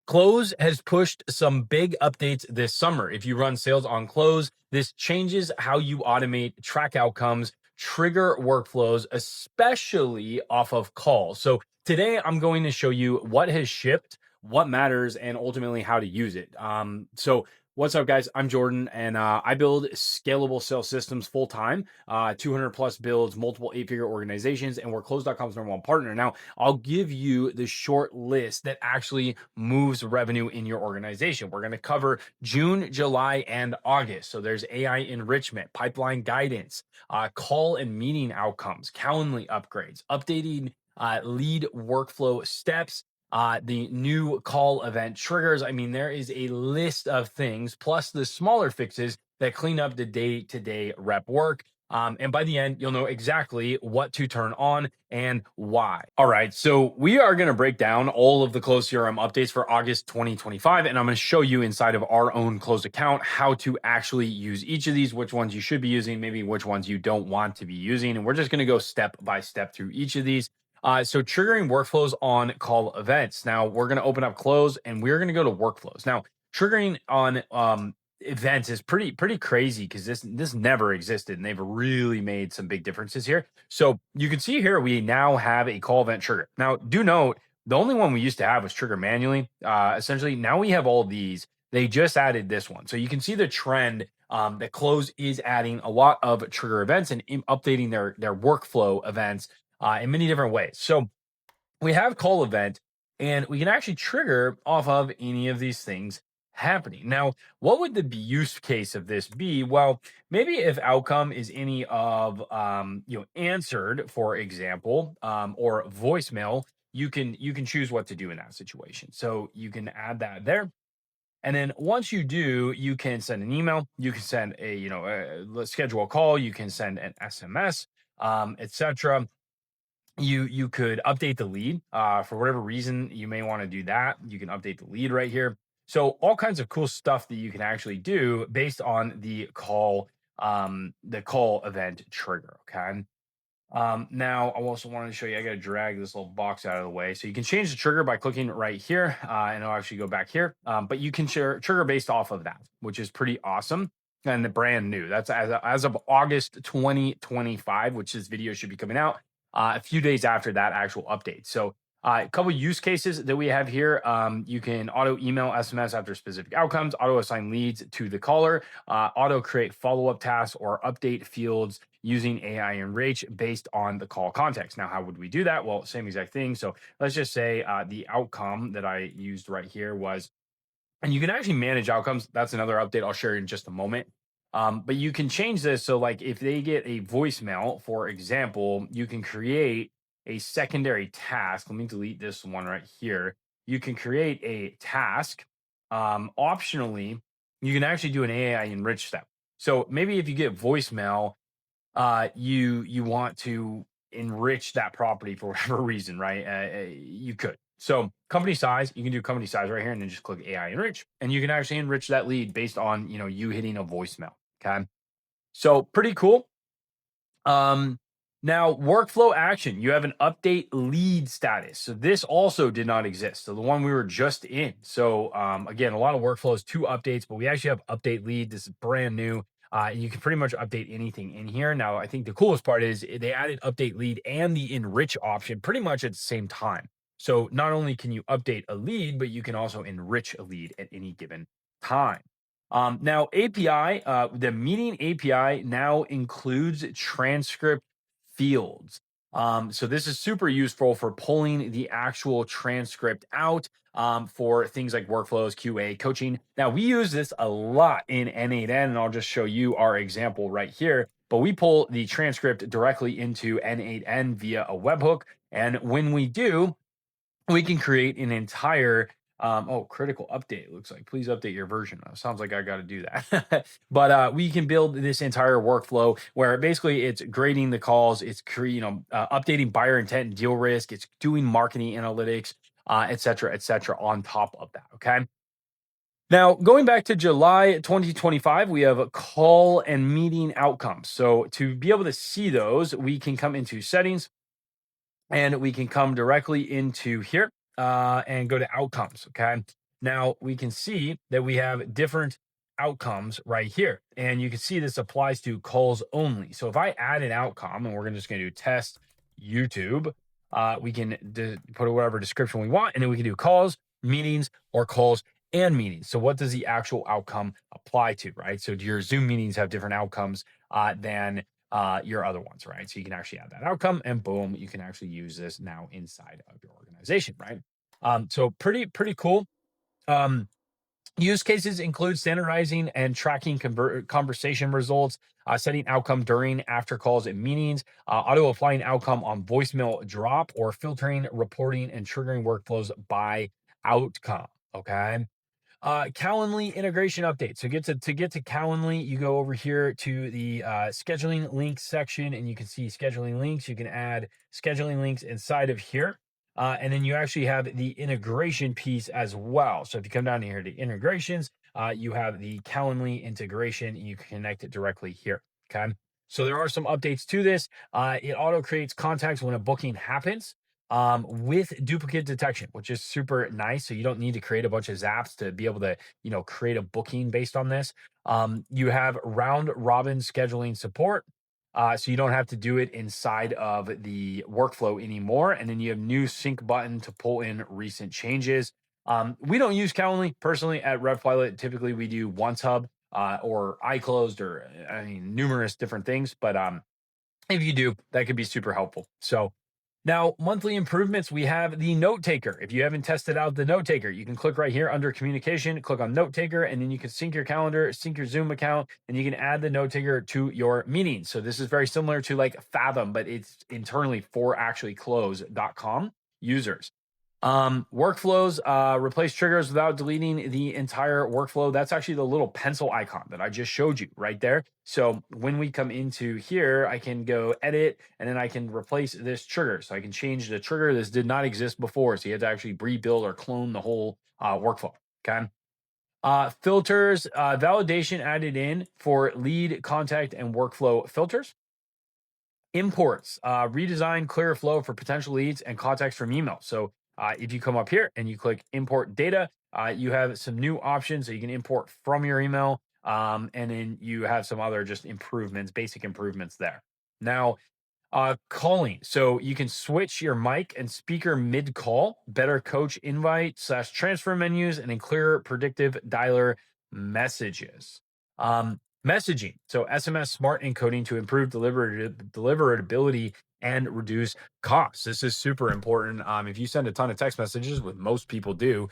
Close has pushed some big updates this summer. If you run sales on Close, this changes how you automate, track outcomes, trigger workflows, especially off of calls. So, today I'm going to show you what has shipped, what matters, and ultimately how to use it. What's up, guys? I'm Jordan, and I build scalable sales systems full time, 200 plus builds, multiple 8-figure organizations, and we're Close.com's #1 partner. Now, I'll give you the short list that actually moves revenue in your organization. We're going to cover June, July, and August. So there's AI enrichment, pipeline guidance, call and meeting outcomes, Calendly upgrades, updating lead workflow steps, the new call event triggers. I mean, there is a list of things, plus the smaller fixes that clean up the day-to-day rep work. And by the end, you'll know exactly what to turn on and why. All right, so we are going to break down all of the Close CRM updates for August 2025, and I'm going to show you inside of our own Close account how to actually use each of these, which ones you should be using, maybe which ones you don't want to be using. And we're just going to go step by step through each of these. So triggering workflows on call events. Now we're going to open up Close and we're going to go to workflows. Now triggering on events is pretty crazy because this never existed, and they've really made some big differences here. So you can see here we now have a call event trigger. Now do note the only one we used to have was trigger manually. Essentially now we have all of these. They just added this one, so you can see the trend that Close is adding a lot of trigger events and updating their workflow events in many different ways. So we have call event, and we can actually trigger off of any of these things happening. Now, what would the use case of this be? Well, maybe if outcome is any of answered, for example, or voicemail, you can choose what to do in that situation. So you can add that there. And then once you do, you can send an email, you can send let's schedule a call, you can send an SMS, etc. You could update the lead for whatever reason you may want to do that. You can update the lead right here. So all kinds of cool stuff that you can actually do based on the call event trigger. Okay. Now I also wanted to show you, I got to drag this little box out of the way. So you can change the trigger by clicking right here, and it'll actually go back here. But you can trigger based off of that, which is pretty awesome and brand new. That's as of August 2025, which this video should be coming out a few days after that actual update. So a couple use cases that we have here. You can auto email SMS after specific outcomes, auto assign leads to the caller, auto create follow-up tasks, or update fields using AI Enrich based on the call context. Now, how would we do that? Well, same exact thing. So let's just say the outcome that I used right here was, and you can actually manage outcomes. That's another update I'll share in just a moment. But you can change this. So like if they get a voicemail, for example, you can create a secondary task. Let me delete this one right here. You can create a task. Optionally, you can actually do an AI enrich step. So maybe if you get voicemail, you want to enrich that property for whatever reason, right? You could. So company size, you can do company size right here, and then just click AI enrich, and you can actually enrich that lead based on you hitting a voicemail. Okay, so pretty cool. Now workflow action, you have an update lead status. So this also did not exist. So the one we were just in. So again, a lot of workflows, 2 updates, but we actually have update lead. This is brand new. You can pretty much update anything in here. Now, I think the coolest part is they added update lead and the enrich option pretty much at the same time. So not only can you update a lead, but you can also enrich a lead at any given time. Now, API, the meeting API now includes transcript fields. So this is super useful for pulling the actual transcript out for things like workflows, QA, coaching. Now, we use this a lot in N8N, and I'll just show you our example right here. But we pull the transcript directly into N8N via a webhook. And when we do, we can create an entire critical update. Looks like please update your version. Sounds like I got to do that. But we can build this entire workflow where basically it's grading the calls, it's updating buyer intent and deal risk, it's doing marketing analytics, et cetera, on top of that. Okay. Now, going back to July 2025, we have call and meeting outcomes. So to be able to see those, we can come into settings, and we can come directly into here and go to outcomes. Okay. Now we can see that we have different outcomes right here. And you can see this applies to calls only. So if I add an outcome, and we're just going to do test YouTube, we can put whatever description we want, and then we can do calls, meetings, or calls and meetings. So what does the actual outcome apply to, right? So do your Zoom meetings have different outcomes than your other ones, right? So you can actually add that outcome, and boom, you can actually use this now inside of your organization, right? So pretty cool. Um, Use cases include standardizing and tracking conversation results, setting outcome during, after calls and meetings, auto applying outcome on voicemail drop, or filtering, reporting, and triggering workflows by outcome. Okay. Calendly integration update. So get to Calendly, you go over here to the scheduling links section, and you can see scheduling links. You can add scheduling links inside of here. And then you actually have the integration piece as well. So if you come down here to integrations, you have the Calendly integration, and you can connect it directly here. Okay. So there are some updates to this. It auto creates contacts when a booking happens, with duplicate detection, which is super nice. So you don't need to create a bunch of zaps to be able to, create a booking based on this. You have round robin scheduling support. So you don't have to do it inside of the workflow anymore. And then you have new sync button to pull in recent changes. We don't use Calendly personally at RevPilot. Typically we do OneHub or iClosed, or I mean, numerous different things. But if you do, that could be super helpful. So now, monthly improvements, we have the note taker. If you haven't tested out the note taker, you can click right here under communication, click on note taker, and then you can sync your calendar, sync your Zoom account, and you can add the note taker to your meetings. So this is very similar to like Fathom, but it's internally for actually close.com users. Workflows, replace triggers without deleting the entire workflow. That's actually the little pencil icon that I just showed you right there. So when we come into here, I can go edit, and then I can replace this trigger. So I can change the trigger. This did not exist before. So you have to actually rebuild or clone the whole workflow. Okay. Filters, validation added in for lead, contact, and workflow filters. Imports, redesign clear flow for potential leads and contacts from email. So if you come up here and you click import data, you have some new options. So you can import from your email, and then you have some other just improvements, basic improvements there. Now, calling. So you can switch your mic and speaker mid call, better coach invite / transfer menus, and then clearer predictive dialer messages. Messaging. So SMS smart encoding to improve deliverability and reduce costs. This is super important. If you send a ton of text messages, what most people do,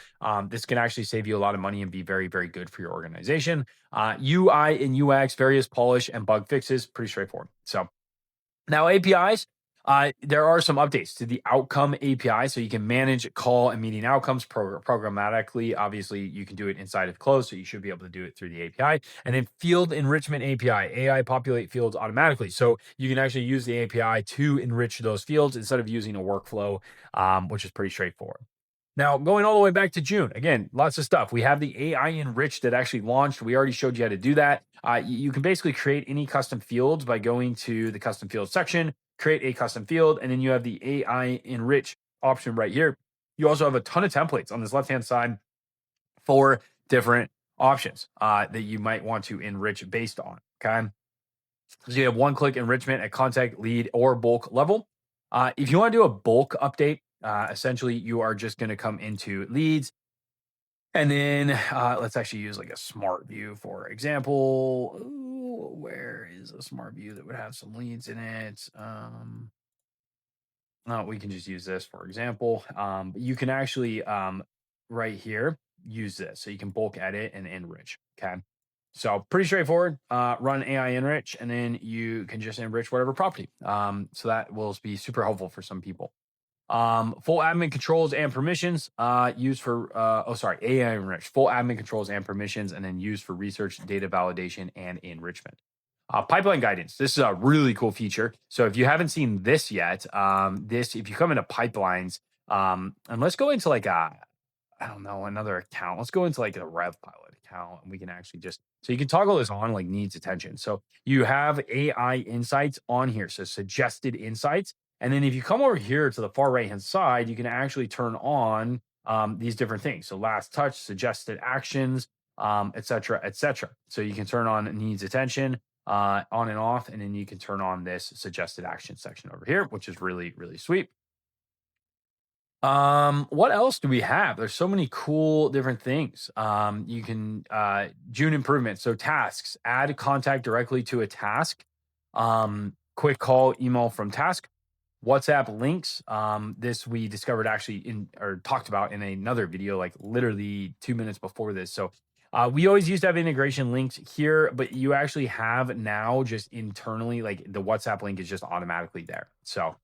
this can actually save you a lot of money and be very, very good for your organization. UI and UX, various polish and bug fixes, pretty straightforward. So now, APIs, there are some updates to the outcome API. So you can manage call and meeting outcomes programmatically. Obviously, you can do it inside of Close, so you should be able to do it through the API. And then field enrichment API, AI populate fields automatically. So you can actually use the API to enrich those fields instead of using a workflow, which is pretty straightforward. Now, going all the way back to June, again, lots of stuff. We have the AI Enrich that actually launched. We already showed you how to do that. You can basically create any custom fields by going to the custom fields section, create a custom field, and then you have the AI Enrich option right here. You also have a ton of templates on this left-hand side for different options that you might want to enrich based on, okay? So you have one-click enrichment at contact, lead, or bulk level. If you want to do a bulk update, essentially you are just going to come into leads, and then let's actually use like a smart view, for example. Ooh, where is a smart view that would have some leads in it? We can just use this, for example. But you can actually right here use this, so you can bulk edit and enrich. Okay. So pretty straightforward. Run AI enrich, and then you can just enrich whatever property. So that will be super helpful for some people. Full admin controls and permissions used for AI enrich. Full admin controls and permissions, and then used for research, data validation, and enrichment. Pipeline guidance. This is a really cool feature. So if you haven't seen this yet, if you come into pipelines, and let's go into like I don't know, another account. Let's go into like a RevPilot account, and we can actually so you can toggle this on like needs attention. So you have AI insights on here. So suggested insights. And then if you come over here to the far right-hand side, you can actually turn on these different things. So last touch, suggested actions, et cetera, et cetera. So you can turn on needs attention, on and off, and then you can turn on this suggested action section over here, which is really, really sweet. What else do we have? There's so many cool different things. You can June improvements. So tasks, add contact directly to a task. Quick call email from task. WhatsApp links. This we discovered actually in or talked about in another video, like literally 2 minutes before this. So we always used to have integration links here, but you actually have now just internally, like the WhatsApp link is just automatically there. So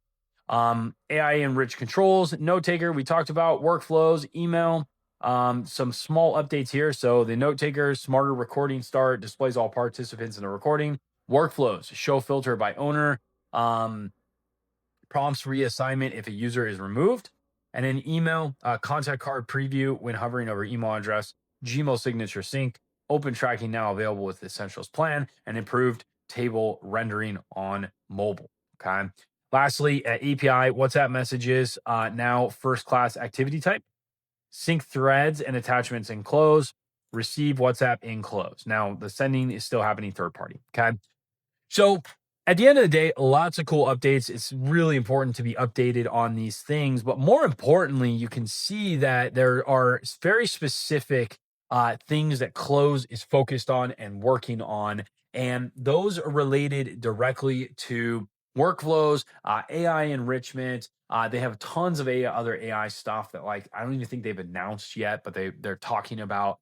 AI enriched controls, note taker, we talked about workflows, email, some small updates here. So the note taker, smarter recording start, displays all participants in the recording, workflows, show filter by owner, prompts reassignment if a user is removed, and then email, contact card preview when hovering over email address, Gmail signature sync, open tracking now available with the Essentials plan, and improved table rendering on mobile. Okay. Lastly, API WhatsApp messages, now first class activity type, sync threads and attachments in close, receive WhatsApp in close. Now the sending is still happening third party. Okay. So at the end of the day, lots of cool updates. It's really important to be updated on these things. But more importantly, you can see that there are very specific things that Close is focused on and working on. And those are related directly to workflows, AI enrichment. They have tons of other AI stuff that, like, I don't even think they've announced yet, but they're talking about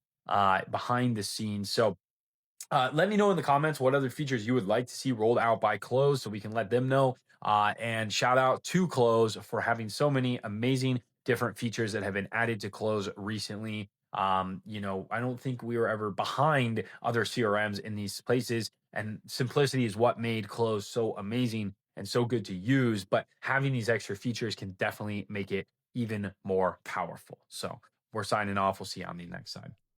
behind the scenes. So let me know in the comments what other features you would like to see rolled out by Close so we can let them know. And shout out to Close for having so many amazing different features that have been added to Close recently. I don't think we were ever behind other CRMs in these places, and simplicity is what made Close so amazing and so good to use. But having these extra features can definitely make it even more powerful. So we're signing off. We'll see you on the next side.